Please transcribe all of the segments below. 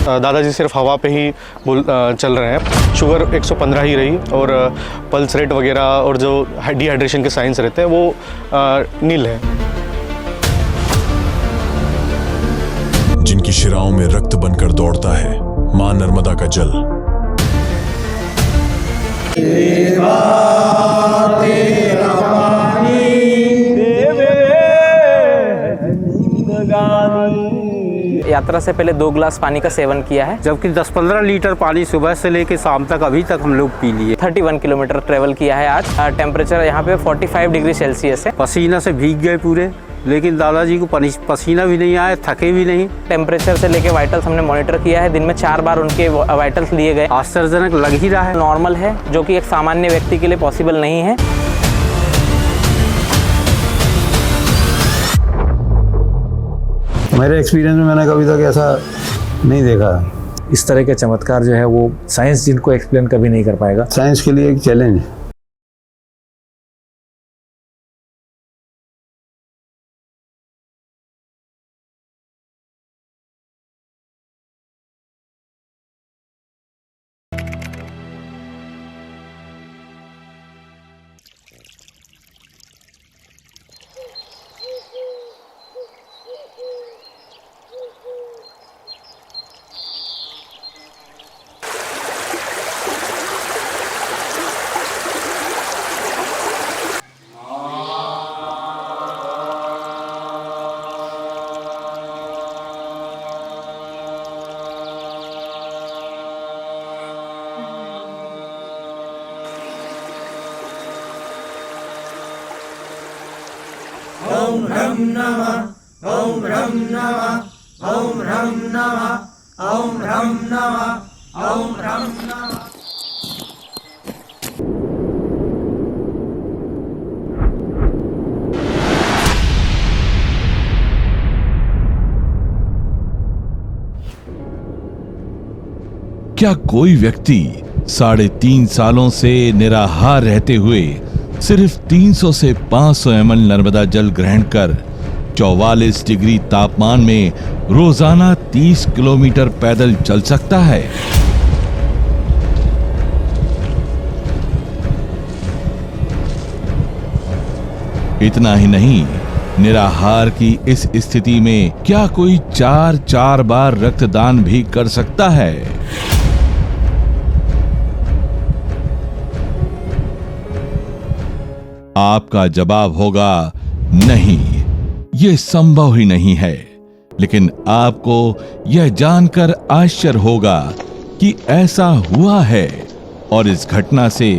दादाजी सिर्फ हवा पे ही चल रहे हैं। शुगर 115 ही रही और पल्स रेट वगैरह और जो डिहाइड्रेशन के साइंस रहते हैं वो नील है। जिनकी शिराओं में रक्त बनकर दौड़ता है मां नर्मदा का जल। यात्रा से पहले 2 गिलास पानी का सेवन किया है, जबकि 10-15 लीटर पानी सुबह से लेके शाम तक अभी तक हम लोग पी लिए। 31 किलोमीटर ट्रेवल किया है आज। टेम्परेचर यहाँ पे 45 डिग्री सेल्सियस है। पसीना से भीग गए पूरे, लेकिन दादाजी को पसीना भी नहीं आया, थके भी नहीं। टेम्परेचर से लेके वाइटल्स हमने मॉनिटर किया है। दिन में 4 बार उनके वाइटल्स लिए गए। आश्चर्यजनक लग ही रहा है। नॉर्मल है, जो कि एक सामान्य व्यक्ति के लिए पॉसिबल नहीं है। मेरे एक्सपीरियंस में मैंने कभी तक ऐसा नहीं देखा। इस तरह के चमत्कार जो है वो साइंस जिनको एक्सप्लेन कभी नहीं कर पाएगा। साइंस के लिए एक चैलेंज है। ओम ह्रम नमः, ओम ह्रम नमः, ओम ह्रम नमः, ओम ह्रम नमः, ओम ह्रम नमः। क्या कोई व्यक्ति 3.5 सालों से निराहार रहते हुए सिर्फ 300 से 500 ml नर्मदा जल ग्रहण कर 44 डिग्री तापमान में रोजाना 30 किलोमीटर पैदल चल सकता है? इतना ही नहीं, निराहार की इस स्थिति में क्या कोई 4 बार रक्तदान भी कर सकता है? आपका जवाब होगा नहीं, यह संभव ही नहीं है। लेकिन आपको यह जानकर आश्चर्य होगा कि ऐसा हुआ है और इस घटना से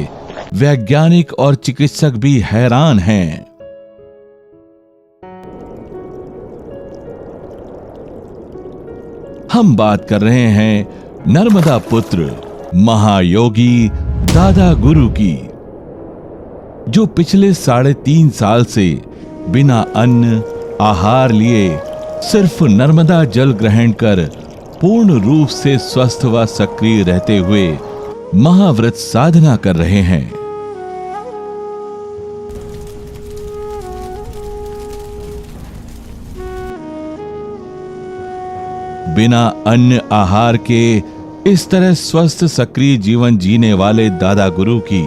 वैज्ञानिक और चिकित्सक भी हैरान हैं। हम बात कर रहे हैं नर्मदा पुत्र महायोगी दादा गुरु की, जो पिछले 3.5 साल से बिना अन्न आहार लिए सिर्फ नर्मदा जल ग्रहण कर पूर्ण रूप से स्वस्थ व सक्रिय रहते हुए महाव्रत साधना कर रहे हैं। बिना अन्न आहार के इस तरह स्वस्थ सक्रिय जीवन जीने वाले दादा गुरु की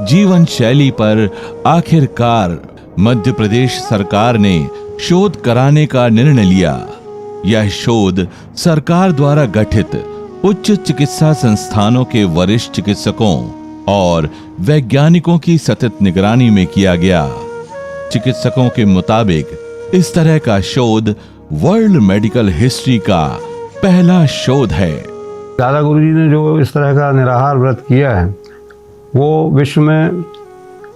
जीवन शैली पर आखिरकार मध्य प्रदेश सरकार ने शोध कराने का निर्णय लिया। यह शोध सरकार द्वारा गठित उच्च चिकित्सा संस्थानों के वरिष्ठ चिकित्सकों और वैज्ञानिकों की सतत निगरानी में किया गया। चिकित्सकों के मुताबिक इस तरह का शोध वर्ल्ड मेडिकल हिस्ट्री का पहला शोध है। दादा गुरु जी ने जो इस तरह का निराहार व्रत किया है वो विश्व में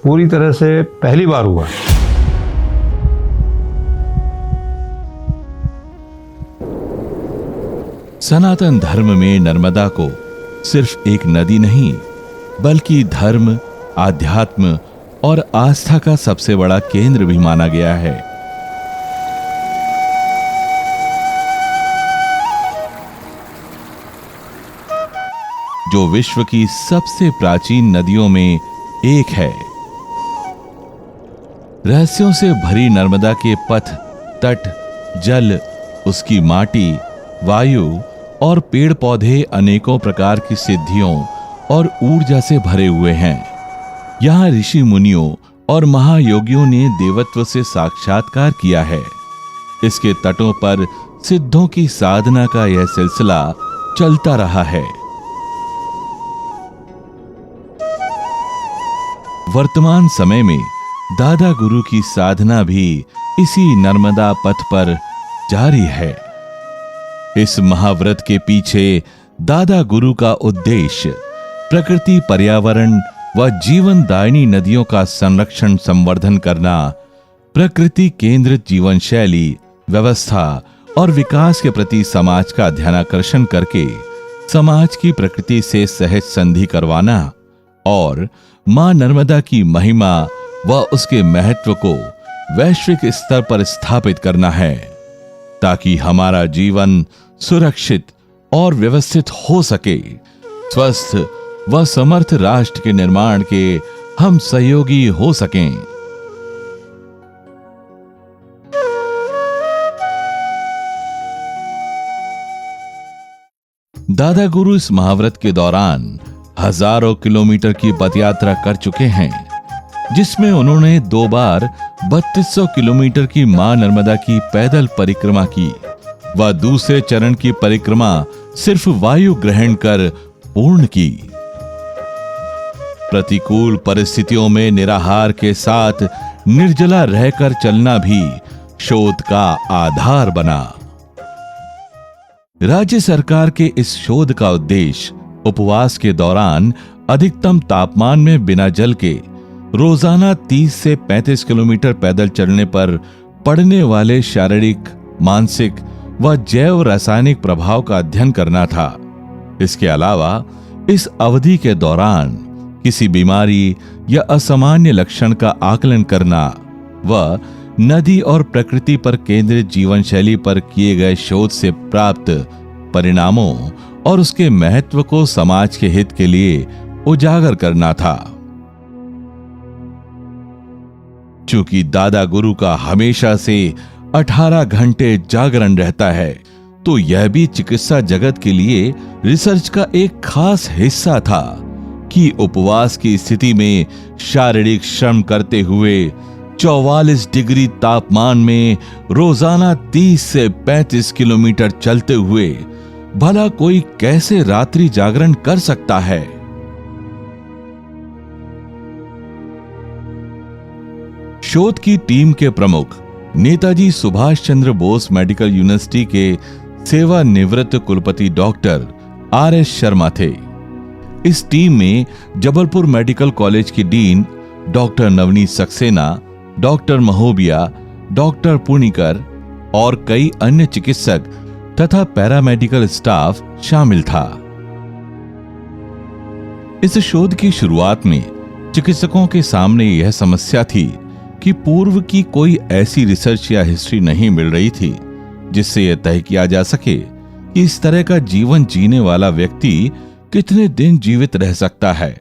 पूरी तरह से पहली बार हुआ। सनातन धर्म में नर्मदा को सिर्फ एक नदी नहीं, बल्कि धर्म, आध्यात्म और आस्था का सबसे बड़ा केंद्र भी माना गया है। जो विश्व की सबसे प्राचीन नदियों में एक है। रहस्यों से भरी नर्मदा के पथ, तट, जल, उसकी माटी, वायु और पेड़ पौधे अनेकों प्रकार की सिद्धियों और ऊर्जा से भरे हुए हैं। यहाँ ऋषि मुनियों और महायोगियों ने देवत्व से साक्षात्कार किया है। इसके तटों पर सिद्धों की साधना का यह सिलसिला चलता रहा है। वर्तमान समय में दादा गुरु की साधना भी इसी नर्मदा पथ पर जारी है। इस महाव्रत के पीछे दादा गुरु का उद्देश्य प्रकृति, पर्यावरण व जीवनदायिनी नदियों का संरक्षण संवर्धन करना, प्रकृति केंद्रित जीवन शैली, व्यवस्था और विकास के प्रति समाज का ध्यानाकर्षण करके समाज की प्रकृति से सहज संधि करवाना और मां नर्मदा की महिमा व उसके महत्व को वैश्विक स्तर पर स्थापित करना है, ताकि हमारा जीवन सुरक्षित और व्यवस्थित हो सके। स्वस्थ व समर्थ राष्ट्र के निर्माण के हम सहयोगी हो सकें। दादा गुरु इस महाव्रत के दौरान हजारों किलोमीटर की पदयात्रा कर चुके हैं, जिसमें उन्होंने 2 बार 3200 किलोमीटर की मां नर्मदा की पैदल परिक्रमा की व दूसरे चरण की परिक्रमा सिर्फ वायु ग्रहण कर पूर्ण की। प्रतिकूल परिस्थितियों में निराहार के साथ निर्जला रहकर चलना भी शोध का आधार बना। राज्य सरकार के इस शोध का उद्देश्य उपवास के दौरान अधिकतम तापमान में बिना जल के रोजाना 30 से 35 किलोमीटर पैदल चलने पर पड़ने वाले शारीरिक, मानसिक व जैव रासायनिक प्रभाव का अध्ययन करना था। इसके अलावा इस अवधि के दौरान किसी बीमारी या असामान्य लक्षण का आकलन करना व नदी और प्रकृति पर केंद्रित जीवन शैली पर किए गए शोध से प्राप्त परिणामों और उसके महत्व को समाज के हित के लिए उजागर करना था। चूंकि दादा गुरु का हमेशा से 18 घंटे जागरण रहता है, तो यह भी चिकित्सा जगत के लिए रिसर्च का एक खास हिस्सा था कि उपवास की स्थिति में शारीरिक श्रम करते हुए 44 डिग्री तापमान में रोजाना 30 से 35 किलोमीटर चलते हुए भला कोई कैसे रात्रि जागरण कर सकता है। शोध की टीम के प्रमुख नेताजी सुभाष चंद्र बोस मेडिकल यूनिवर्सिटी के सेवानिवृत्त कुलपति डॉक्टर RS शर्मा थे। इस टीम में जबलपुर मेडिकल कॉलेज की dean doctor Navneet Saxena, doctor Mahobia, doctor Punikar और कई अन्य चिकित्सक तथा पैरामेडिकल स्टाफ शामिल था। इस शोध की शुरुआत में चिकित्सकों के सामने यह समस्या थी कि पूर्व की कोई ऐसी रिसर्च या हिस्ट्री नहीं मिल रही थी जिससे यह तय किया जा सके कि इस तरह का जीवन जीने वाला व्यक्ति कितने दिन जीवित रह सकता है।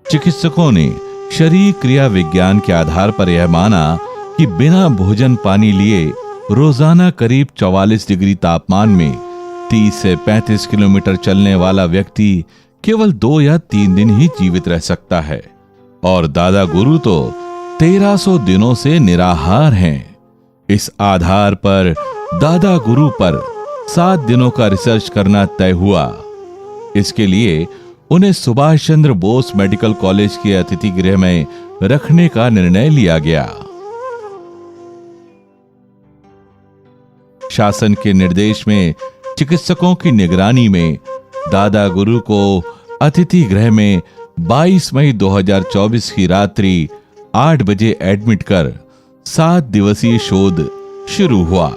चिकित्सकों ने शरीर क्रिया विज्ञान के आधार पर यह माना कि बिना भोजन पानी लिए रोजाना करीब 44 डिग्री तापमान में 30 से 35 किलोमीटर चलने वाला व्यक्ति केवल 2 या 3 दिन ही जीवित रह सकता है, और दादा गुरु तो 1300 दिनों से निराहार हैं। इस आधार पर दादा गुरु पर 7 दिनों का रिसर्च करना तय हुआ। इसके लिए उन्हें सुभाष चंद्र बोस मेडिकल कॉलेज के अतिथि गृह में रखने का निर्णय लिया गया। शासन के निर्देश में चिकित्सकों की निगरानी में दादा गुरु को अतिथि गृह में 22 मई 2024 की रात्रि 8 बजे एडमिट कर 7 दिवसीय शोध शुरू हुआ।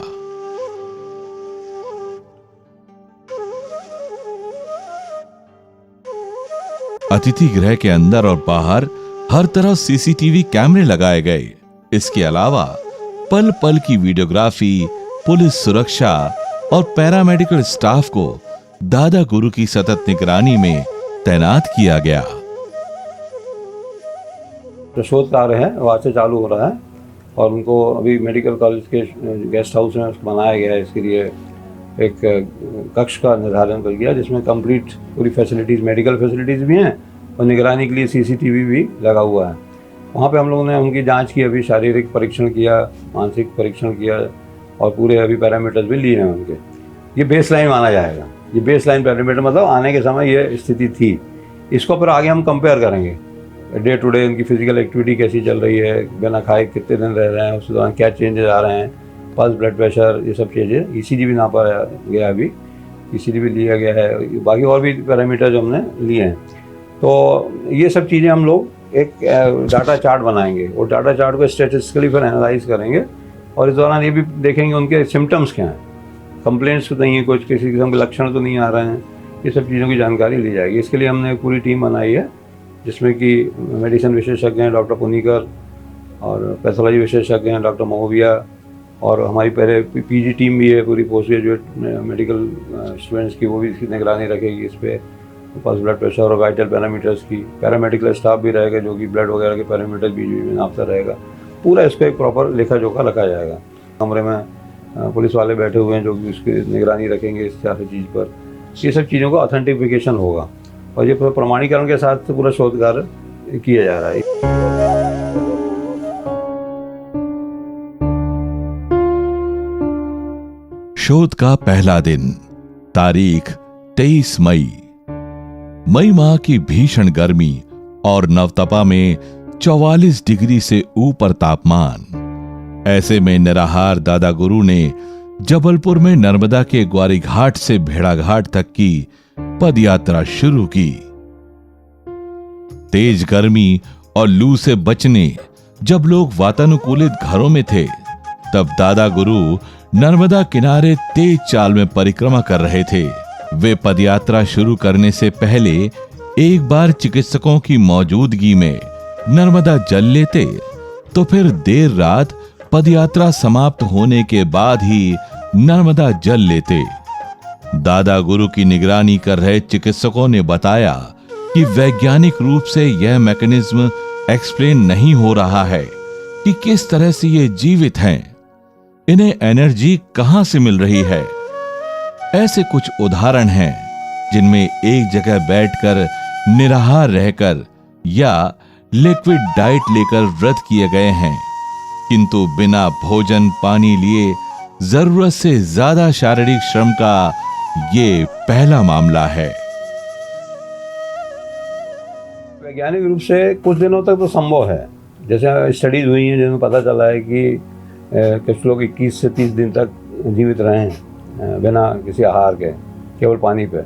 अतिथि गृह के अंदर और बाहर हर तरफ सीसीटीवी कैमरे लगाए गए। इसके अलावा पल पल की वीडियोग्राफी, पुलिस सुरक्षा और पैरामेडिकल स्टाफ को दादा गुरु की सतत निगरानी में तैनात किया गया। जो शोध कार्य है वो आज से चालू हो रहा है और उनको अभी मेडिकल कॉलेज के गेस्ट हाउस में उसको बनाया गया है इसके लिए, एक कक्ष का निर्धारण कर दिया जिसमें कंप्लीट पूरी फैसिलिटीज़, मेडिकल फैसिलिटीज़ भी हैं और निगरानी के लिए CCTV भी लगा हुआ है। वहाँ पे हम लोगों ने उनकी जांच की, अभी शारीरिक परीक्षण किया, मानसिक परीक्षण किया और पूरे अभी पैरामीटर्स भी लिए हैं उनके। ये बेसलाइन माना जाएगा, ये बेसलाइन पैरामीटर मतलब आने के समय ये स्थिति थी। इसको फिर आगे हम कंपेयर करेंगे, डे टू डे उनकी फिजिकल एक्टिविटी कैसी चल रही है, बिना खाए कितने दिन रह रहे हैं, उस दौरान क्या चेंजेस आ रहे हैं, पल्स, ब्लड प्रेशर, ये सब चीज़ें। ECG भी नापा गया, अभी ECG भी लिया गया है, बाकी और भी पैरामीटर जो हमने लिए हैं। तो ये सब चीज़ें हम लोग एक डाटा चार्ट बनाएंगे और डाटा चार्ट को स्टैटिस्टिकली फिर एनालाइज करेंगे और इस दौरान ये भी देखेंगे उनके सिम्टम्स क्या हैं, कंप्लेंट्स तो नहीं है, कुछ किसी किस्म के लक्षण तो नहीं आ रहे हैं, ये सब चीज़ों की जानकारी ली जाएगी। इसके लिए हमने पूरी टीम बनाई है जिसमें कि मेडिसिन विशेषज्ञ हैं डॉक्टर पुनीकर और पैथोलॉजी विशेषज्ञ हैं डॉक्टर महोबिया और हमारी पहले PG टीम भी है, पूरी पोस्ट ग्रेजुएट मेडिकल स्टूडेंट्स की, वो भी इसकी निगरानी रखेगी इस पर, पल्स, ब्लड प्रेशर और वाइटल पैरामीटर्स की। पैरामेडिकल स्टाफ भी रहेगा जो कि ब्लड वगैरह के पैरामीटर बीच में नापता रहेगा। पूरा इसको एक प्रॉपर लेखा जोखा रखा जाएगा। कमरे में पुलिस वाले बैठे हुए हैं जो कि उसकी निगरानी रखेंगे इस सारी चीज़ पर। ये सब चीज़ों का ऑथेंटिफिकेशन होगा और ये प्रमाणीकरण के साथ पूरा शोध कार्य किया जा रहा है। शोध का पहला दिन, तारीख 23 मई। मई माह की भीषण गर्मी और नवतपा में 44 डिग्री से ऊपर तापमान। ऐसे में निराहार दादा गुरु ने जबलपुर में नर्मदा के ग्वारी घाट से भेड़ाघाट तक की पद यात्रा शुरू की। तेज गर्मी और लू से बचने जब लोग वातानुकूलित घरों में थे, तब दादा गुरु नर्मदा किनारे तेज चाल में परिक्रमा कर रहे थे। वे पदयात्रा शुरू करने से पहले एक बार चिकित्सकों की मौजूदगी में नर्मदा जल लेते, तो फिर देर रात पदयात्रा समाप्त होने के बाद ही नर्मदा जल लेते। दादा गुरु की निगरानी कर रहे चिकित्सकों ने बताया कि वैज्ञानिक रूप से यह मैकेनिज्म एक्सप्लेन नहीं हो रहा है कि किस तरह से ये जीवित हैं, इन्हें एनर्जी कहां से मिल रही है। ऐसे कुछ उदाहरण हैं जिनमें एक जगह बैठकर निराहार रहकर या लिक्विड डाइट लेकर व्रत किए गए हैं, किंतु बिना भोजन पानी लिए जरूरत से ज्यादा शारीरिक श्रम का ये पहला मामला है। वैज्ञानिक रूप से कुछ दिनों तक तो संभव है, जैसे स्टडीज हुई हैं जिनमें पता चला है कि कुछ लोग 21 से 30 दिन तक जीवित रहे हैं बिना किसी आहार के, केवल पानी पे।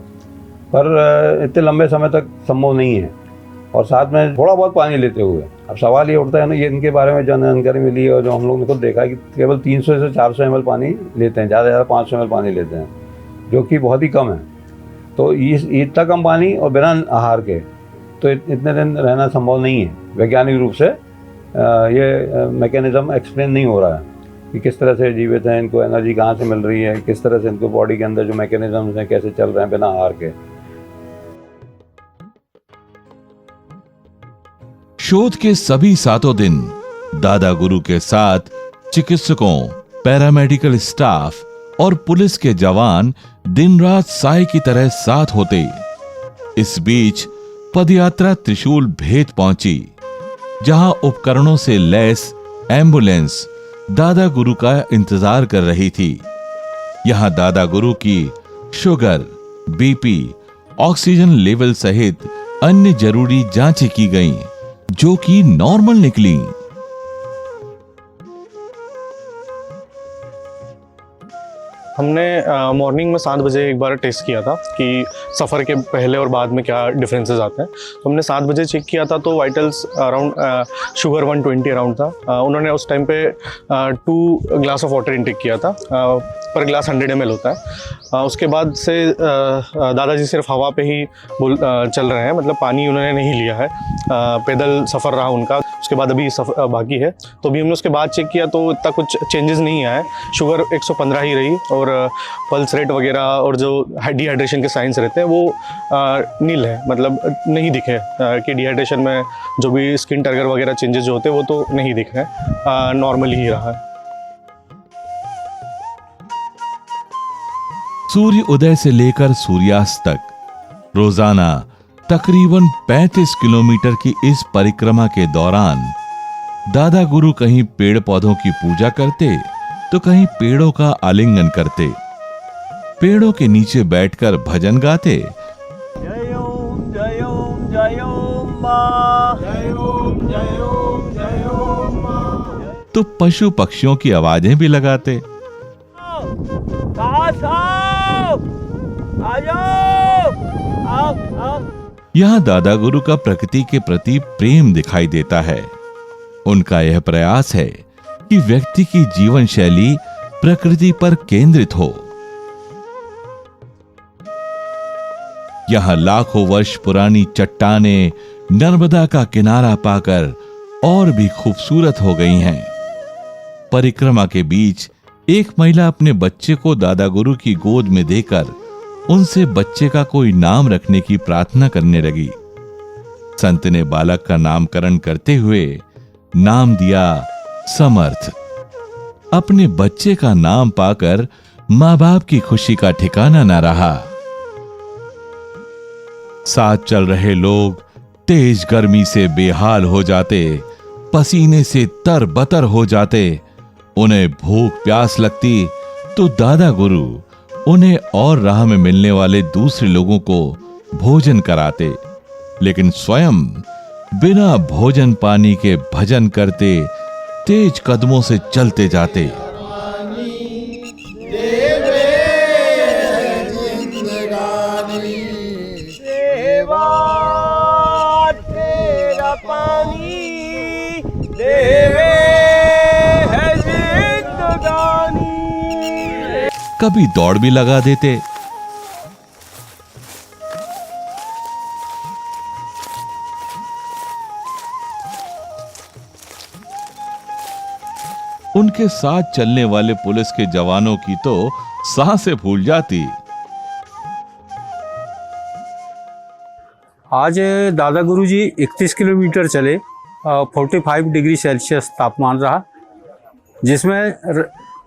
पर इतने लंबे समय तक संभव नहीं है और साथ में थोड़ा बहुत पानी लेते हुए। अब सवाल ये उठता है ना, ये इनके बारे में जानकारी मिली है और जो हम लोग ने खुद देखा है कि केवल 300 से 400 ml पानी लेते हैं, ज़्यादा से ज़्यादा 500 ml पानी लेते हैं, जो कि बहुत ही कम है। तो इतना कम पानी और बिना आहार के तो इतने दिन रहना संभव नहीं है। वैज्ञानिक रूप से ये मैकेनिज्म एक्सप्लेन नहीं हो रहा है कि किस तरह से जीवित हैं, इनको एनर्जी कहाँ से मिल रही है, किस तरह से इनको बॉडी के अंदर जो मैकेनिज्म्स हैं कैसे चल रहे हैं बिना आहार के। शोध के सभी 7 दिन दादा गुरु के साथ चिकित्सकों, पैरामेडिकल स्टाफ और पुलिस के जवान दिन रात साए की तरह साथ होते। इस बीच पदयात्रा त्रिशूल भेद पहुंची, जहां उपकरणों से लैस एम्बुलेंस दादा गुरु का इंतजार कर रही थी। यहां दादा गुरु की शुगर, बीपी, ऑक्सीजन लेवल सहित अन्य जरूरी जांचें की गईं, जो कि नॉर्मल निकली। हमने मॉर्निंग में 7 बजे एक बार टेस्ट किया था कि सफ़र के पहले और बाद में क्या डिफरेंसेस आते हैं। तो हमने 7 बजे चेक किया था तो वाइटल्स अराउंड शुगर 120 अराउंड था। उन्होंने उस टाइम पे 2 ग्लास ऑफ वाटर इनटेक किया था, पर ग्लास 100 ml होता है। उसके बाद से दादाजी सिर्फ हवा पे ही चल रहे हैं, मतलब पानी उन्होंने नहीं लिया है, पैदल सफ़र रहा उनका। उसके बाद अभी बाकी है, तो अभी हमने उसके बाद चेक किया तो इतना कुछ चेंजेस नहीं आया है। शुगर 115 ही रही और पल्स रेट वगैरह और जो डिहाइड्रेशन के साइंस रहते हैं वो नील है, मतलब नहीं दिखे कि डिहाइड्रेशन में जो भी स्किन टर्गर वगैरह चेंजेस जो होते हैं वो तो नहीं दिखे, नॉर्मल ही रहा है। सूर्य उदय से लेकर सूर्यास्त तक रोजाना तकरीबन 35 किलोमीटर की इस परिक्रमा के दौरान दादा गुरु कहीं पेड़ पौधों की पूजा करते तो कहीं पेड़ों का आलिंगन करते, पेड़ों के नीचे बैठकर भजन गाते, जय ओम जय ओम जय ओम मां, जय ओम जय ओम जय ओम मां, तो पशु पक्षियों की आवाजें भी लगाते। यहाँ दादा गुरु का प्रकृति के प्रति प्रेम दिखाई देता है। उनका यह प्रयास है कि व्यक्ति की जीवन शैली प्रकृति पर केंद्रित हो। यहाँ लाखों वर्ष पुरानी चट्टानें नर्मदा का किनारा पाकर और भी खूबसूरत हो गई हैं। परिक्रमा के बीच एक महिला अपने बच्चे को दादा गुरु की गोद में देकर उनसे बच्चे का कोई नाम रखने की प्रार्थना करने लगी। संत ने बालक का नामकरण करते हुए नाम दिया समर्थ। अपने बच्चे का नाम पाकर मां बाप की खुशी का ठिकाना न रहा। साथ चल रहे लोग तेज गर्मी से बेहाल हो जाते, पसीने से तरबतर हो जाते। उन्हें भूख प्यास लगती तो दादा गुरु उन्हें और राह में मिलने वाले दूसरे लोगों को भोजन कराते, लेकिन स्वयं बिना भोजन पानी के भजन करते तेज कदमों से चलते जाते। कभी दौड़ भी लगा देते। उनके साथ चलने वाले पुलिस के जवानों की तो सांसें फूल जाती। आज दादा गुरु जी 31 किलोमीटर चले, 45 डिग्री सेल्सियस तापमान रहा, जिसमें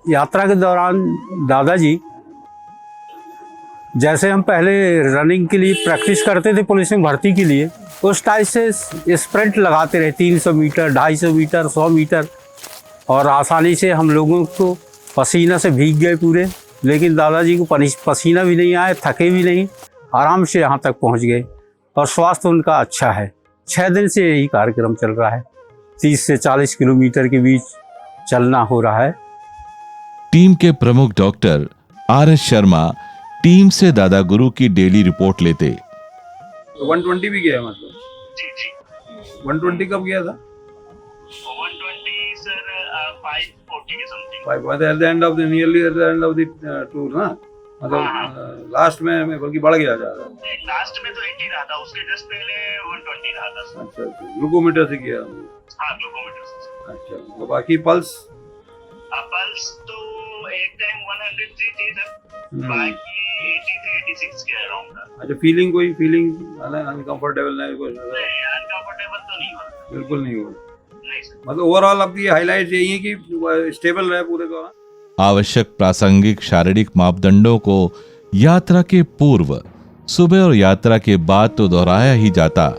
यात्रा के दौरान दादाजी, जैसे हम पहले रनिंग के लिए प्रैक्टिस करते थे पुलिस में भर्ती के लिए, उस टाइप से स्प्रिंट लगाते रहे, 300 मीटर 250 मीटर 100 मीटर, और आसानी से हम लोगों को पसीना से भीग गए पूरे, लेकिन दादाजी को पसीना भी नहीं आया, थके भी नहीं, आराम से यहाँ तक पहुँच गए और स्वास्थ्य उनका अच्छा है। 6 दिन से यही कार्यक्रम चल रहा है। 30 से 40 किलोमीटर के बीच चलना हो रहा है। टीम के प्रमुख डॉक्टर RS शर्मा टीम से दादा गुरु की डेली रिपोर्ट लेते। 120 भी गया मतलब? जी जी। 120 कब गया था? 120 सर 540 के something. 5 at the end of the nearly at the end of the tour ना, मतलब लास्ट में बल्कि बढ़ गया ज्यादा। लास्ट में तो 80 रहा था, उसके जस्ट पहले 120 रहा था सर। अच्छा, ग्लूकोमीटर से किया? हाँ, ग्लूकोमीटर से। अच्छा, तो बाकी पल्स? पल्स तो एक टाइम 103 थी सर, बाकी 83 86 के अराउंड था। अच्छा, फीलिंग कोई फीलिंग अनकंफर्टेबल नहीं? कुछ नहीं, अनकंफर्टेबल तो नहीं हुआ, बिल्कुल नहीं हुआ। नहीं सर। मतलब ओवरऑल आपकी हाइलाइट यही है कि स्टेबल रहे पूरे दौरान। आवश्यक प्रासंगिक शारीरिक मापदंडों को यात्रा के पूर्व, सुबह और यात्रा के बाद तो दोहराया ही जाता।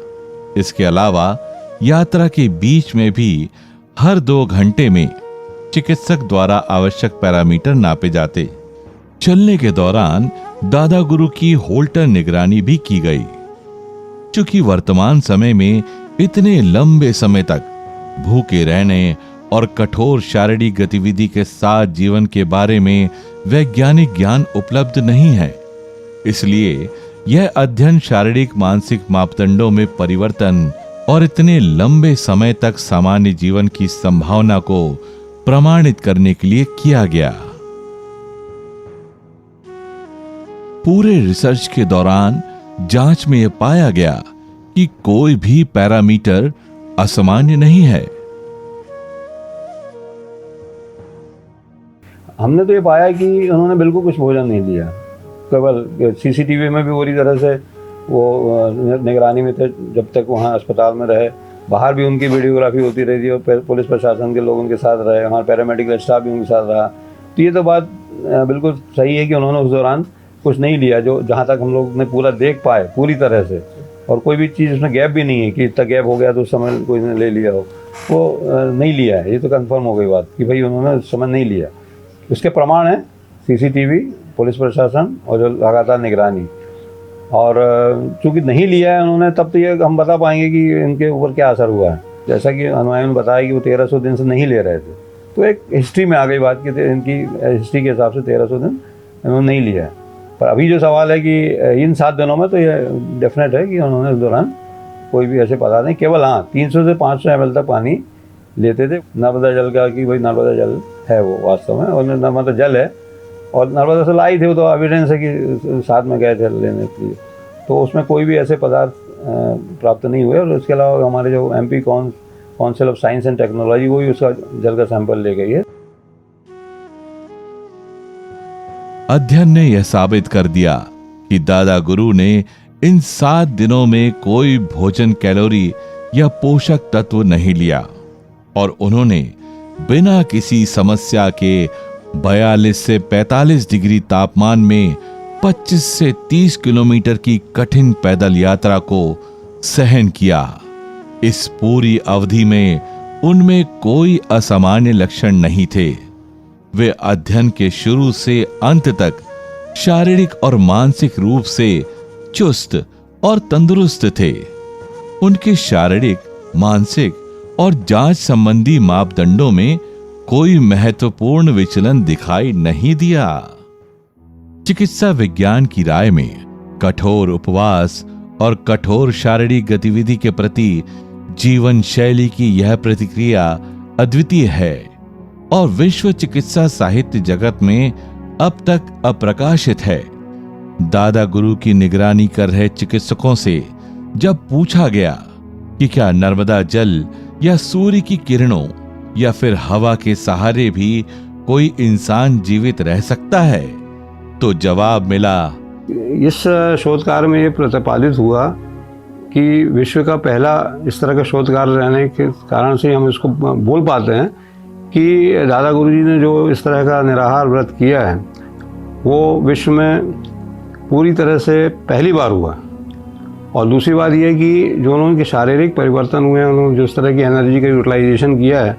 इसके अलावा यात्रा के बीच में भी हर 2 घंटे में चिकित्सक द्वारा आवश्यक पैरामीटर नापे जाते। चलने के दौरान दादा गुरु की होल्टर निगरानी भी की गई। चूंकि वर्तमान समय में इतने लंबे समय तक भूखे रहने और कठोर शारीरिक गतिविधि के साथ जीवन के बारे में वैज्ञानिक ज्ञान उपलब्ध नहीं है, इसलिए यह अध्ययन शारीरिक मानसिक मापदंडों में परिवर्तन और इतने लंबे समय तक सामान्य जीवन की संभावना को प्रमाणित करने के लिए किया गया। पूरे रिसर्च के दौरान जांच में यह पाया गया कि कोई भी पैरामीटर असामान्य नहीं है। हमने तो ये पाया कि उन्होंने बिल्कुल कुछ भोजन नहीं लिया, केवल सीसीटीवी में भी पूरी तरह से वो निगरानी में थे जब तक वहाँ अस्पताल में रहे। बाहर भी उनकी वीडियोग्राफी होती रही थी और पुलिस प्रशासन के लोग उनके साथ रहे, हमारा पैरामेडिकल स्टाफ भी उनके साथ रहा। तो ये तो बात बिल्कुल सही है कि उन्होंने उस दौरान कुछ नहीं लिया, जो जहाँ तक हम लोग ने पूरा देख पाए पूरी तरह से, और कोई भी चीज़ उसमें गैप भी नहीं है कि इतना गैप हो गया तो उस समय कोई ने ले लिया हो, वो नहीं लिया है। ये तो कंफर्म हो गई बात कि भाई उन्होंने उस समय नहीं लिया। उसके प्रमाण है CCTV, पुलिस प्रशासन और जो लगातार निगरानी। और चूँकि नहीं लिया है उन्होंने, तब तो ये हम बता पाएंगे कि इनके ऊपर क्या असर हुआ है। जैसा कि अनुयायी ने बताया कि वो 1300 दिन से नहीं ले रहे थे, तो एक हिस्ट्री में आ गई बात कि इनकी हिस्ट्री के हिसाब से 1300 दिन इन्होंने नहीं लिया है। पर अभी जो सवाल है कि इन 7 दिनों में, तो ये डेफिनेट है कि उन्होंने इस दौरान कोई भी ऐसे पदार्थ नहीं, केवल हाँ 300 से 500 ml तक पानी लेते थे नर्मदा जल का, कि भाई नर्मदा जल है वो वास्तव में, और नर्मदा जल है और नर्मदा से लाई थे वो, तो एविडेंस है कि साथ में गए थे लेने के लिए, तो उसमें कोई भी ऐसे पदार्थ प्राप्त नहीं हुए। और इसके अलावा हमारे जो MP council of science and technology, वो ही उसका जल का सैंपल ले गई है। अध्ययन ने यह साबित कर दिया कि दादा गुरु ने इन 7 दिनों में कोई भोजन कैलोरी या पोषक तत्व नहीं लिया और उन्होंने बिना किसी समस्या के 42 से 45 डिग्री तापमान में 25 से 30 किलोमीटर की कठिन पैदल यात्रा को सहन किया। इस पूरी अवधि में उनमें कोई असामान्य लक्षण नहीं थे। वे अध्ययन के शुरू से अंत तक शारीरिक और मानसिक रूप से चुस्त और तंदुरुस्त थे। उनके शारीरिक, मानसिक और जांच संबंधी मापदंडों में कोई महत्वपूर्ण विचलन दिखाई नहीं दिया। चिकित्सा विज्ञान की राय में कठोर उपवास और कठोर शारीरिक गतिविधि के प्रति जीवन शैली की यह प्रतिक्रिया अद्वितीय है और विश्व चिकित्सा साहित्य जगत में अब तक अप्रकाशित है। दादा गुरु की निगरानी कर रहे चिकित्सकों से जब पूछा गया कि क्या नर्मदा जल या सूर्य की किरणों या फिर हवा के सहारे भी कोई इंसान जीवित रह सकता है, तो जवाब मिला। इस शोध कार्य में ये प्रतिपादित हुआ कि विश्व का पहला इस तरह का शोध कार्य रहने के कारण से हम इसको बोल पाते हैं कि दादा गुरु जी ने जो इस तरह का निराहार व्रत किया है वो विश्व में पूरी तरह से पहली बार हुआ। और दूसरी बात यह कि जो उनके शारीरिक परिवर्तन हुए हैं, उन्होंने जो इस तरह की एनर्जी का यूटिलाइजेशन किया है,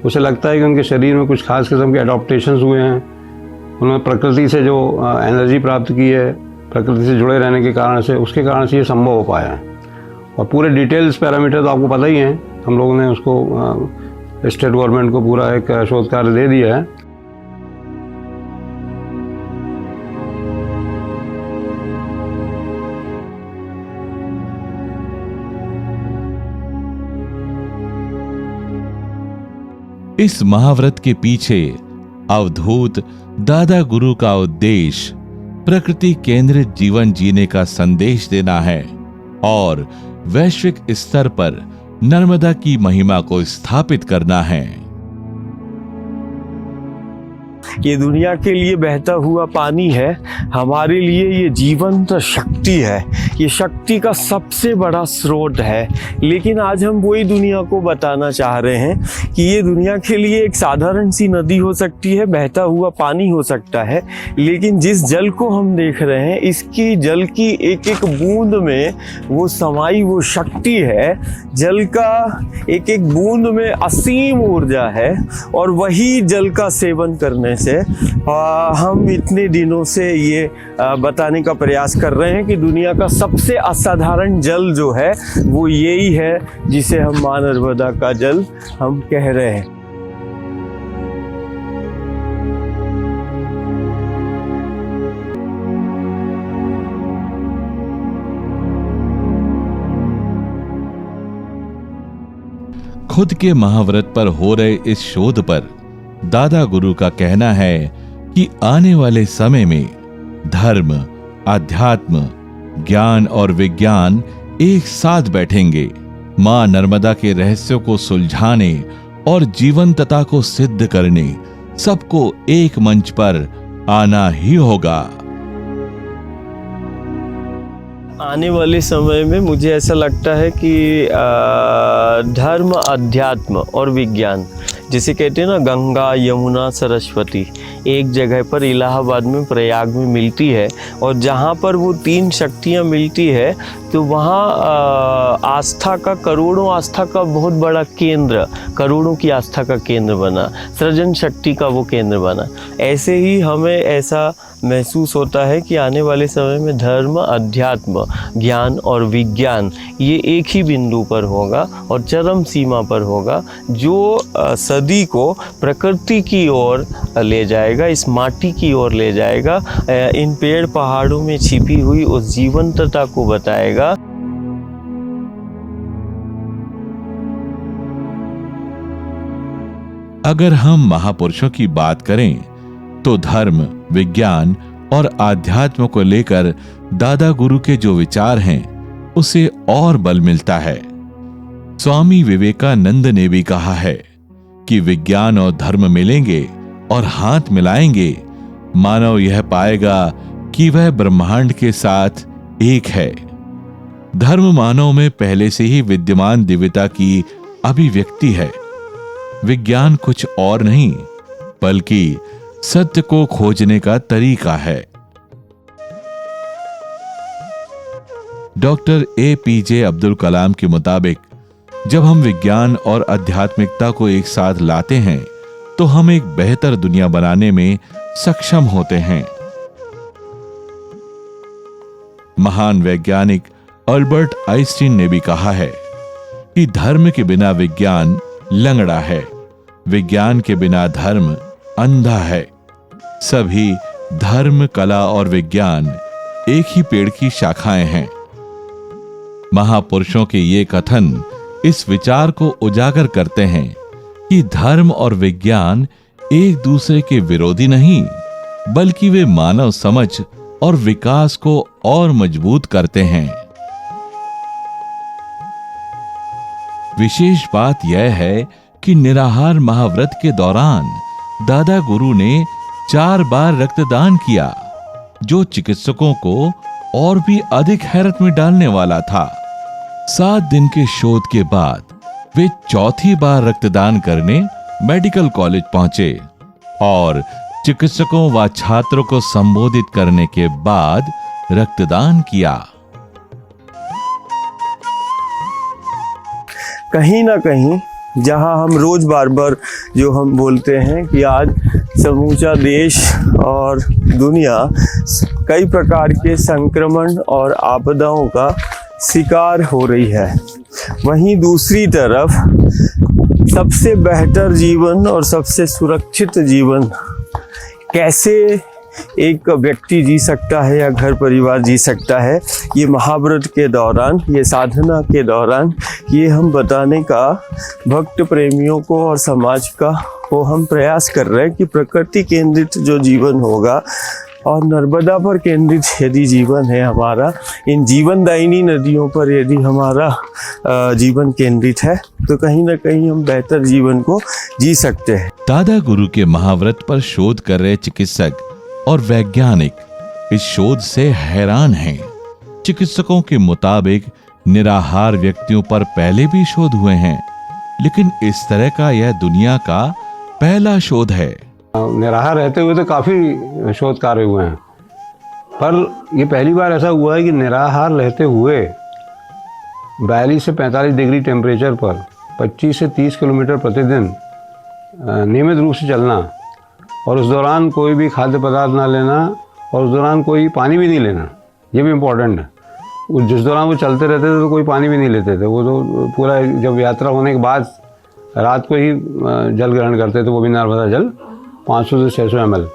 उसे लगता है कि उनके शरीर में कुछ खास किस्म के एडॉप्टेशंस हुए हैं। उन्होंने प्रकृति से जो एनर्जी प्राप्त की है, प्रकृति से जुड़े रहने के कारण से, उसके कारण से ये संभव हो पाया है। और पूरे डिटेल्स पैरामीटर तो आपको पता ही हैं, हम लोगों ने उसको स्टेट गवर्नमेंट को पूरा एक शोध कार्य दे दिया है। इस महाव्रत के पीछे अवधूत दादा गुरु का उद्देश्य प्रकृति केंद्रित जीवन जीने का संदेश देना है और वैश्विक स्तर पर नर्मदा की महिमा को स्थापित करना है। ये दुनिया के लिए बहता हुआ पानी है, हमारे लिए ये जीवंत शक्ति है, ये शक्ति का सबसे बड़ा स्रोत है। लेकिन आज हम वही दुनिया को बताना चाह रहे हैं कि ये दुनिया के लिए एक साधारण सी नदी हो सकती है, बहता हुआ पानी हो सकता है, लेकिन जिस जल को हम देख रहे हैं, इसकी जल की एक एक बूंद में वो समाई वो शक्ति है। जल का एक एक बूंद में असीम ऊर्जा है और वही जल का सेवन करने से हम इतने दिनों से ये बताने का प्रयास कर रहे हैं कि दुनिया का सबसे असाधारण जल जो है वो यही है जिसे हम मां नर्मदा का जल हम कह रहे हैं। खुद के महाव्रत पर हो रहे इस शोध पर दादा गुरु का कहना है कि आने वाले समय में धर्म, आध्यात्म, ज्ञान और विज्ञान एक साथ बैठेंगे, मां नर्मदा के रहस्यों को सुलझाने और जीवंतता को सिद्ध करने सबको एक मंच पर आना ही होगा। आने वाले समय में मुझे ऐसा लगता है कि धर्म, अध्यात्म और विज्ञान जिसे कहते हैं ना गंगा यमुना सरस्वती, एक जगह पर इलाहाबाद में प्रयाग में मिलती है, और जहाँ पर वो तीन शक्तियाँ मिलती है तो वहाँ आस्था का, करोड़ों आस्था का बहुत बड़ा केंद्र, करोड़ों की आस्था का केंद्र बना, सृजन शक्ति का वो केंद्र बना। ऐसे ही हमें ऐसा महसूस होता है कि आने वाले समय में धर्म, अध्यात्म, ज्ञान और विज्ञान ये एक ही बिंदु पर होगा और चरम सीमा पर होगा, जो सदी को प्रकृति की ओर ले जाएगा, इस माटी की ओर ले जाएगा, इन पेड़ पहाड़ों में छिपी हुई उस जीवंतता को बताएगा। अगर हम महापुरुषों की बात करें तो धर्म, विज्ञान और आध्यात्म को लेकर दादा गुरु के जो विचार हैं उसे और बल मिलता है। स्वामी विवेकानंद ने भी कहा है कि विज्ञान और धर्म मिलेंगे और हाथ मिलाएंगे, मानव यह पाएगा कि वह ब्रह्मांड के साथ एक है। धर्म मानव में पहले से ही विद्यमान दिव्यता की अभिव्यक्ति है। विज्ञान कुछ और नहीं बल्कि सत्य को खोजने का तरीका है। डॉक्टर APJ अब्दुल कलाम के मुताबिक जब हम विज्ञान और आध्यात्मिकता को एक साथ लाते हैं तो हम एक बेहतर दुनिया बनाने में सक्षम होते हैं। महान वैज्ञानिक अल्बर्ट आइंस्टीन ने भी कहा है कि धर्म के बिना विज्ञान लंगड़ा है, विज्ञान के बिना धर्म अंधा है। सभी धर्म, कला और विज्ञान एक ही पेड़ की शाखाएं हैं। महापुरुषों के ये कथन इस विचार को उजागर करते हैं कि धर्म और विज्ञान एक दूसरे के विरोधी नहीं, बल्कि वे मानव समझ और विकास को और मजबूत करते हैं। विशेष बात यह है कि निराहार महाव्रत के दौरान दादा गुरु ने 4 बार रक्तदान किया, जो चिकित्सकों को और भी अधिक हैरत में डालने वाला था। 7 दिन के शोध के बाद वे चौथी बार रक्तदान करने मेडिकल कॉलेज पहुंचे और चिकित्सकों व छात्रों को संबोधित करने के बाद रक्तदान किया। कहीं ना कहीं जहां हम रोज बार बार जो हम बोलते हैं कि आज समूचा देश और दुनिया कई प्रकार के संक्रमण और आपदाओं का शिकार हो रही है, वहीं दूसरी तरफ सबसे बेहतर जीवन और सबसे सुरक्षित जीवन कैसे एक व्यक्ति जी सकता है या घर परिवार जी सकता है, ये महाव्रत के दौरान, ये साधना के दौरान ये हम बताने का भक्त प्रेमियों को और समाज को हम प्रयास कर रहे हैं कि प्रकृति केंद्रित जो जीवन होगा और नर्मदा पर केंद्रित यदि जीवन है हमारा, इन जीवनदायिनी नदियों पर यदि हमारा जीवन केंद्रित है तो कहीं ना कहीं हम बेहतर जीवन को जी सकते हैं। दादा गुरु के महाव्रत पर शोध कर रहे चिकित्सक और वैज्ञानिक इस शोध से हैरान हैं। चिकित्सकों के मुताबिक निराहार व्यक्तियों पर पहले भी शोध हुए हैं, लेकिन इस तरह का यह दुनिया का पहला शोध है। निराहार रहते हुए तो काफ़ी शोध कार्य हुए हैं, पर ये पहली बार ऐसा हुआ है कि निराहार रहते हुए 42 से 45 डिग्री टेम्परेचर पर 25 से 30 किलोमीटर प्रतिदिन नियमित रूप से चलना, और उस दौरान कोई भी खाद्य पदार्थ ना लेना, और उस दौरान कोई पानी भी नहीं लेना। ये भी इम्पोर्टेंट है। जिस दौरान वो चलते रहते थे तो कोई पानी भी नहीं लेते थे। वो तो पूरा जब यात्रा होने के बाद रात को ही जल ग्रहण करते थे, वो भी नर्मदा जल 500 से 600 ml।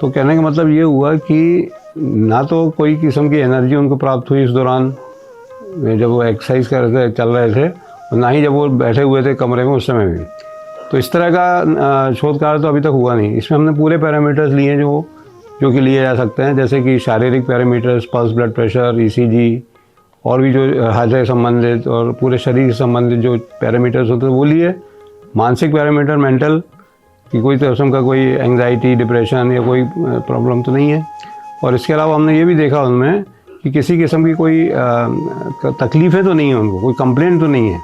तो कहने का मतलब ये हुआ कि ना तो कोई किस्म की एनर्जी उनको प्राप्त हुई इस दौरान जब वो एक्सरसाइज कर रहे थे, चल रहे थे, और ना ही जब वो बैठे हुए थे कमरे में उस समय भी। तो इस तरह का शोध कार्य तो अभी तक हुआ नहीं। इसमें हमने पूरे पैरामीटर्स लिए हैं जो कि लिए जा सकते हैं, जैसे कि शारीरिक parameters, pulse, blood pressure, ECG, और भी जो हृदय संबंधित और पूरे शरीर से संबंधित जो पैरामीटर्स होते हैं वो लिए। मानसिक पैरामीटर, मेंटल, कि कोई किस्म का कोई एंग्जाइटी, डिप्रेशन या कोई प्रॉब्लम तो नहीं है। और इसके अलावा हमने ये भी देखा उनमें कि किसी किस्म की कोई तकलीफ़ें तो नहीं है, उनको कोई कंप्लेंट तो नहीं है।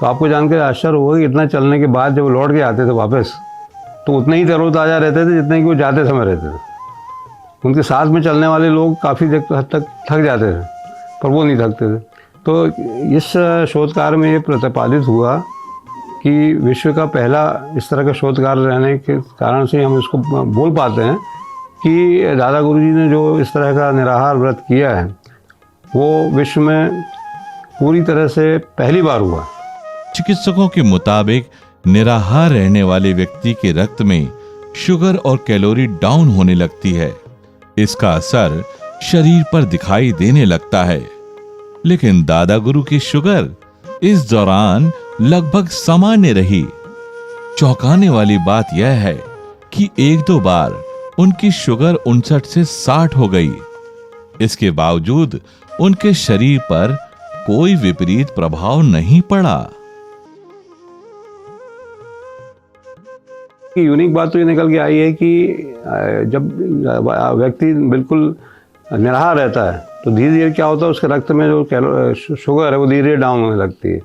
तो आपको जानकर आश्चर्य होगा कि इतना चलने के बाद जब वो लौट के आते थे वापस, तो उतने ही तरोताज़ा रहते थे जितने कि वो जाते समय रहते थे। उनके साथ में चलने वाले लोग काफ़ी हद तक थक जाते थे, पर वो नहीं थकते थे। तो इस शोध कार्य में ये प्रतिपादित हुआ कि विश्व का पहला इस तरह का शोध कार्य रहने के कारण से हम इसको बोल पाते हैं कि दादा गुरु जी ने जो इस तरह का निराहार व्रत किया है वो विश्व में पूरी तरह से पहली बार हुआ। चिकित्सकों के मुताबिक निराहार रहने वाले व्यक्ति के रक्त में शुगर और कैलोरी डाउन होने लगती है। इसका असर शरीर पर दिखाई देने लगता है, लेकिन दादा गुरु की शुगर इस दौरान लगभग सामान्य रही। चौंकाने वाली बात यह है कि एक दो बार उनकी शुगर 59 से 60 हो गई। इसके बावजूद उनके शरीर पर कोई विपरीत प्रभाव नहीं पड़ा। यूनिक बात तो ये निकल के आई है कि जब व्यक्ति बिल्कुल निराहार रहता है तो धीरे धीरे क्या होता है, उसके रक्त में जो शुगर है वो धीरे धीरे डाउन होने लगती है,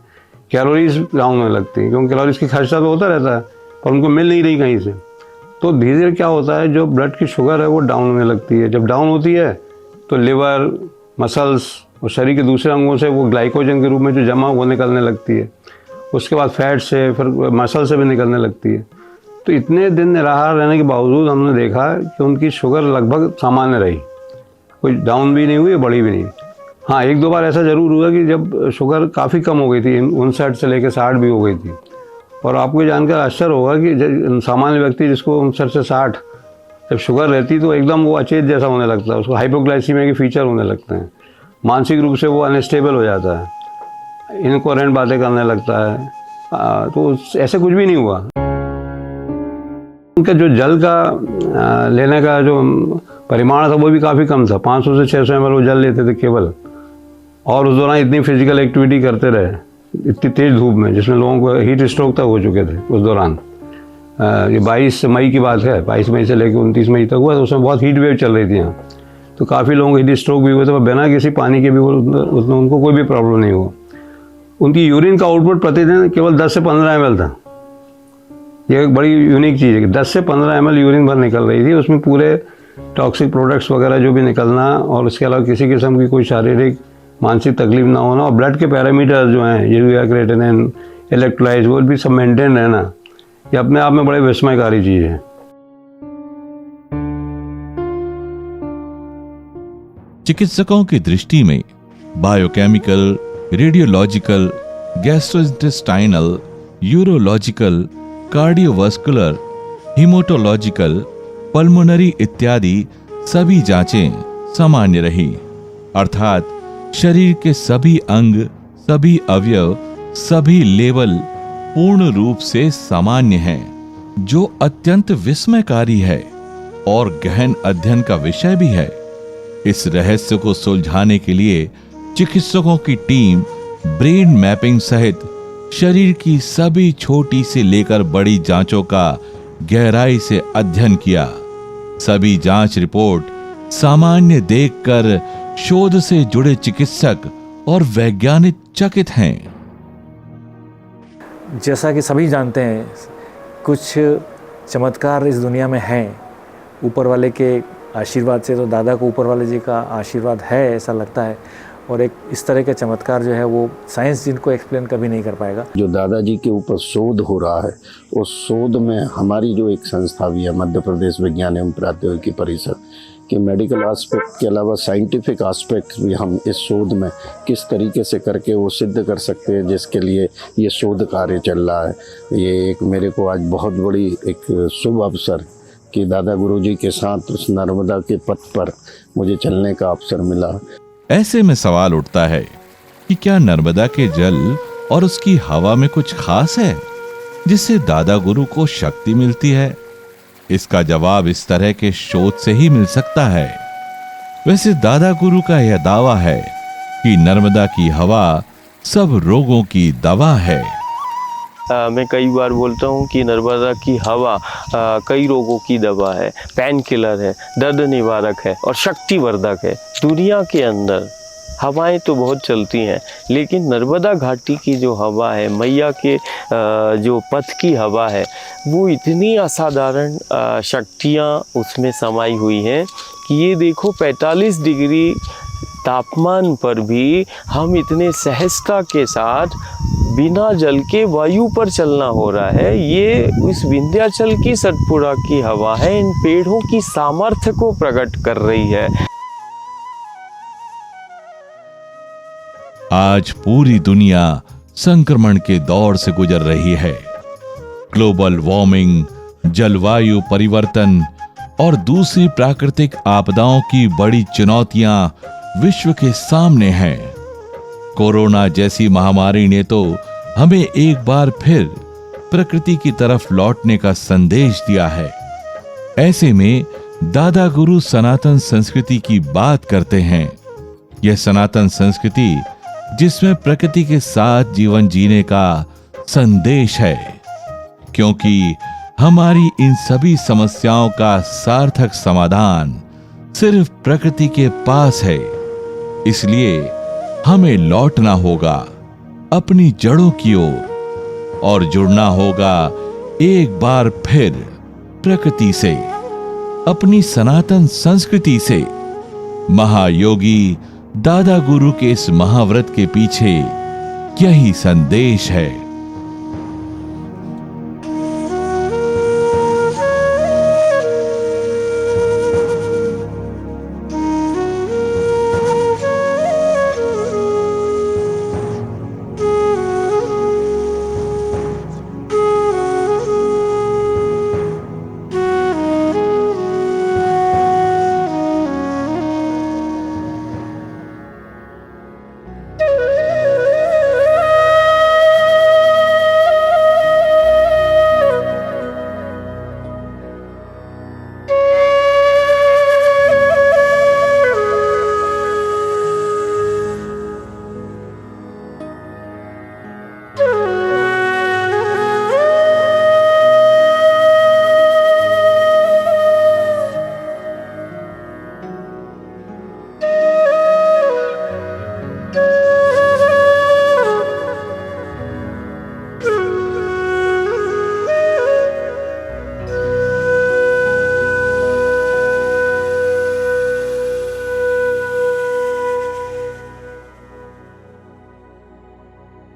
कैलोरीज डाउन होने लगती है, क्योंकि कैलोरीज की खर्चा तो होता रहता है पर उनको मिल नहीं रही कहीं से। तो धीरे धीरे क्या होता है, जो ब्लड की शुगर है वो डाउन होने लगती है। जब डाउन होती है तो लिवर, मसल्स और शरीर के दूसरे अंगों से वो ग्लाइकोजन के रूप में जो जमा वो निकलने लगती है। उसके बाद फैट से, फिर मसल से भी निकलने लगती है। तो इतने दिन निराहार रहने के बावजूद हमने देखा कि उनकी शुगर लगभग सामान्य रही, कोई डाउन भी नहीं हुई, बढ़ी भी नहीं। हाँ, एक दो बार ऐसा ज़रूर हुआ कि जब शुगर काफ़ी कम हो गई थी, 59 से लेकर 60 भी हो गई थी। और आपको जानकर आश्चर्य होगा कि सामान्य व्यक्ति जिसको 59 से 60 जब शुगर रहती तो एकदम वो अचेत जैसा होने लगता है, उसको हाइपोग्लाइसीमिया के फीचर होने लगते हैं, मानसिक रूप से वो अनस्टेबल हो जाता है, इनकोहेरेंट बातें करने लगता है। तो ऐसे कुछ भी नहीं हुआ। उनका जो जल का लेने का जो परिमाण था वो भी काफ़ी कम था, 500 से 600 ml वो जल लेते थे केवल। और उस दौरान इतनी फिजिकल एक्टिविटी करते रहे, इतनी तेज़ धूप में, जिसमें लोगों को हीट स्ट्रोक तक हो चुके थे उस दौरान। ये 22 मई की बात है, 22 मई से लेकर 29 मई तक हुआ, तो उसमें बहुत हीट वेव चल रही थी यहाँ। तो काफ़ी लोगों को हीट स्ट्रोक भी हुए थे, पर बिना किसी पानी के भी उसमें उनको कोई भी प्रॉब्लम नहीं हुआ। उनकी यूरिन का आउटपुट प्रतिदिन केवल 10 से 15 ml था। ये एक बड़ी यूनिक चीज़ है कि 10 से 15 ml यूरिन भर निकल रही थी। उसमें पूरे टॉक्सिक प्रोडक्ट्स वगैरह जो भी निकलना और उसके अलावा किसी किस्म की कोई शारीरिक मानसिक तकलीफ ना होना, और ब्लड के पैरामीटर्स जो हैं, यूरिया, क्रिएटिनिन, इलेक्ट्रोलाइट्स, वो भी सब मेंटेन रहना, ये अपने आप में बड़े विस्मयकारी चीज़ है। चिकित्सकों की दृष्टि में biochemical, radiological, gastrointestinal, urological, cardiovascular, haematological, pulmonary इत्यादि सभी जांचें सामान्य रही। अर्थात शरीर के सभी अंग, सभी अवयव, सभी लेवल पूर्ण रूप से सामान्य हैं, जो अत्यंत विस्मयकारी है और गहन अध्ययन का विषय भी है। इस रहस्य को सुलझाने के लिए चिकित्सकों की टीम ब्रेन मैपिंग सहित शरीर की सभी छोटी से लेकर बड़ी जांचों का गहराई से अध्ययन किया। सभी जांच रिपोर्ट सामान्य देखकर शोध से जुड़े चिकित्सक और वैज्ञानिक चकित हैं। जैसा कि सभी जानते हैं, कुछ चमत्कार इस दुनिया में हैं ऊपर वाले के आशीर्वाद से। तो दादा को ऊपर वाले जी का आशीर्वाद है ऐसा लगता है, और एक इस तरह का चमत्कार जो है वो साइंस जिनको एक्सप्लेन कभी नहीं कर पाएगा। जो दादाजी के ऊपर शोध हो रहा है, उस शोध में हमारी जो एक संस्था भी है, मध्य प्रदेश विज्ञान एवं प्रौद्योगिकी परिषद, कि मेडिकल एस्पेक्ट के अलावा साइंटिफिक एस्पेक्ट भी हम इस शोध में किस तरीके से करके वो सिद्ध कर सकते हैं, जिसके लिए ये शोध कार्य चल रहा है। ये एक मेरे को आज बहुत बड़ी एक शुभ अवसर कि दादा गुरुजी के साथ उस नर्मदा के पथ पर मुझे चलने का अवसर मिला। ऐसे में सवाल उठता है कि क्या नर्मदा के जल और उसकी हवा में कुछ खास है जिससे दादा गुरु को शक्ति मिलती है? इसका जवाब इस तरह के शोध से ही मिल सकता है। वैसे दादा गुरु का यह दावा है कि नर्मदा की हवा सब रोगों की दवा है। मैं कई बार बोलता हूँ कि नर्मदा की हवा कई रोगों की दवा है, पेन किलर है, दर्द निवारक है और शक्तिवर्धक है। दुनिया के अंदर हवाएं तो बहुत चलती हैं, लेकिन नर्मदा घाटी की जो हवा है, मैया के जो पथ की हवा है, वो इतनी असाधारण शक्तियाँ उसमें समाई हुई हैं कि ये देखो 45 डिग्री तापमान पर भी हम इतने सहजता के साथ बिना जल के वायु पर चलना हो रहा है। ये इस विंध्याचल की सतपुड़ा की हवा है, इन पेड़ों की सामर्थ्य को प्रकट कर रही है। आज पूरी दुनिया संक्रमण के दौर से गुजर रही है। ग्लोबल वार्मिंग, जलवायु परिवर्तन और दूसरी प्राकृतिक आपदाओं की बड़ी चुनौतियां विश्व के सामने हैं। कोरोना जैसी महामारी ने तो हमें एक बार फिर प्रकृति की तरफ लौटने का संदेश दिया है। ऐसे में दादा गुरु सनातन संस्कृति की बात करते हैं। यह सनातन संस्कृति जिसमें प्रकृति के साथ जीवन जीने का संदेश है, क्योंकि हमारी इन सभी समस्याओं का सार्थक समाधान सिर्फ प्रकृति के पास है। इसलिए हमें लौटना होगा अपनी जड़ों की ओर और जुड़ना होगा एक बार फिर प्रकृति से, अपनी सनातन संस्कृति से। महायोगी दादा गुरु के इस महाव्रत के पीछे यही संदेश है।